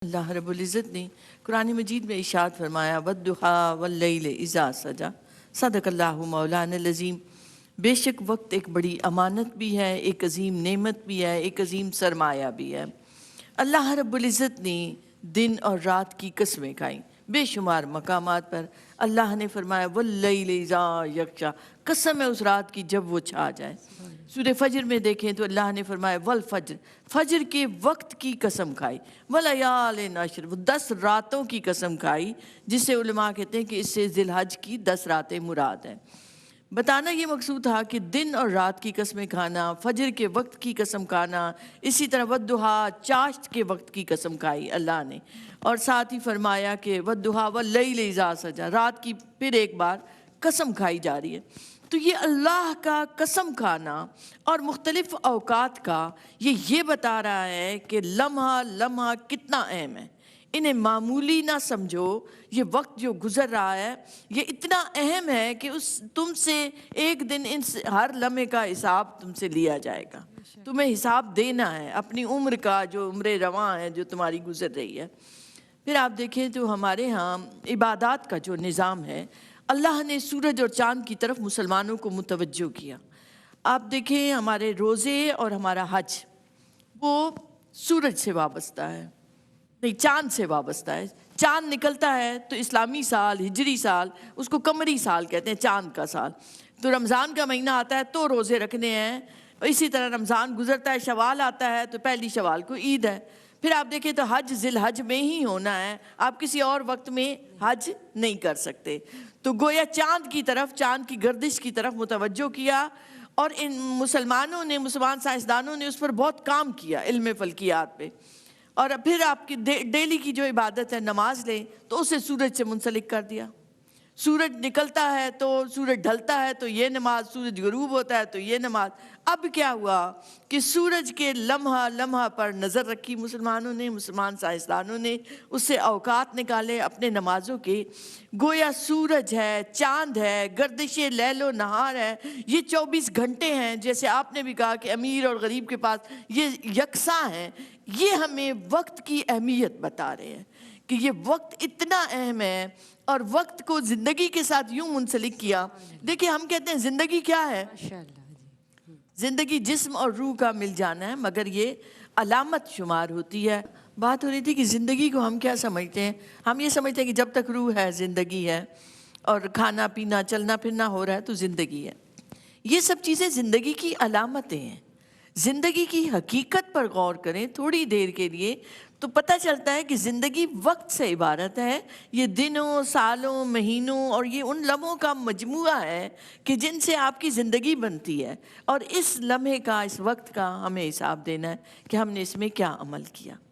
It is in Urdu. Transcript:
اللہ رب العزت نے قرآن مجید میں ارشاد فرمایا وَالضُّحَىٰ وَاللَّيْلِ اِذَا سَجَىٰ صدق اللہ مولانا العظیم۔ بے شک وقت ایک بڑی امانت بھی ہے، ایک عظیم نعمت بھی ہے، ایک عظیم سرمایہ بھی ہے۔ اللہ رب العزت نے دن اور رات کی قسمیں کھائیں، بے شمار مقامات پر اللہ نے فرمایا وَاللَّيْلِ اِذَا یغشیٰ، قسم ہے اس رات کی جب وہ چھا جائے۔ سورہ فجر میں دیکھیں تو اللہ نے فرمایا والفجر، فجر کے وقت کی قسم کھائی، وَلَيَالٍ عَشْرٍ، وہ 10 راتوں کی قسم کھائی، جس سے علماء کہتے ہیں کہ اس سے ذی الحج کی 10 راتیں مراد ہیں۔ بتانا یہ مقصود تھا کہ دن اور رات کی قسمیں کھانا، فجر کے وقت کی قسم کھانا، اسی طرح والضحیٰ، چاشت کے وقت کی قسم کھائی اللہ نے، اور ساتھ ہی فرمایا کہ والضحیٰ واللیل اذا سجیٰ، رات کی پھر ایک بار قسم کھائی جا رہی ہے۔ تو یہ اللہ کا قسم کھانا اور مختلف اوقات کا یہ بتا رہا ہے کہ لمحہ لمحہ کتنا اہم ہے۔ انہیں معمولی نہ سمجھو، یہ وقت جو گزر رہا ہے یہ اتنا اہم ہے کہ تم سے ایک دن ہر لمحے کا حساب تم سے لیا جائے گا، تمہیں حساب دینا ہے اپنی عمر کا، جو عمر رواں ہے جو تمہاری گزر رہی ہے۔ پھر آپ دیکھیں تو ہمارے ہاں عبادات کا جو نظام ہے، اللہ نے سورج اور چاند کی طرف مسلمانوں کو متوجہ کیا۔ آپ دیکھیں ہمارے روزے اور ہمارا حج وہ سورج سے وابستہ ہے، نہیں چاند سے وابستہ ہے۔ چاند نکلتا ہے تو اسلامی سال، ہجری سال، اس کو قمری سال کہتے ہیں، چاند کا سال۔ تو رمضان کا مہینہ آتا ہے تو روزے رکھنے ہیں، اسی طرح رمضان گزرتا ہے، شوال آتا ہے تو پہلی شوال کو عید ہے۔ پھر آپ دیکھیں تو حج ذی الحج میں ہی ہونا ہے، آپ کسی اور وقت میں حج نہیں کر سکتے۔ تو گویا چاند کی طرف، چاند کی گردش کی طرف متوجہ کیا، اور ان مسلمان سائنسدانوں نے اس پر بہت کام کیا، علم فلکیات پہ۔ اور پھر آپ کی ڈیلی کی جو عبادت ہے، نماز لیں، تو اسے سورج سے منسلک کر دیا۔ سورج نکلتا ہے تو سورج ڈھلتا ہے تو یہ نماز، سورج غروب ہوتا ہے تو یہ نماز۔ اب کیا ہوا کہ سورج کے لمحہ لمحہ پر نظر رکھی مسلمانوں نے، مسلمان سائنسدانوں نے، اس سے اوقات نکالے اپنے نمازوں کے۔ گویا سورج ہے، چاند ہے، گردش لیل و نہار ہے، یہ 24 گھنٹے ہیں، جیسے آپ نے بھی کہا کہ امیر اور غریب کے پاس یہ یکساں ہیں۔ یہ ہمیں وقت کی اہمیت بتا رہے ہیں کہ یہ وقت اتنا اہم ہے، اور وقت کو زندگی کے ساتھ یوں منسلک کیا۔ دیکھیں ہم کہتے ہیں زندگی کیا ہے؟ زندگی جسم اور روح کا مل جانا ہے، مگر یہ علامت شمار ہوتی ہے۔ بات ہو رہی تھی کہ زندگی کو ہم کیا سمجھتے ہیں؟ ہم یہ سمجھتے ہیں کہ جب تک روح ہے زندگی ہے، اور کھانا پینا چلنا پھرنا ہو رہا ہے تو زندگی ہے۔ یہ سب چیزیں زندگی کی علامتیں ہیں۔ زندگی کی حقیقت پر غور کریں تھوڑی دیر کے لیے تو پتہ چلتا ہے کہ زندگی وقت سے عبارت ہے۔ یہ دنوں، سالوں، مہینوں اور یہ ان لمحوں کا مجموعہ ہے کہ جن سے آپ کی زندگی بنتی ہے، اور اس لمحے کا، اس وقت کا ہمیں حساب دینا ہے کہ ہم نے اس میں کیا عمل کیا۔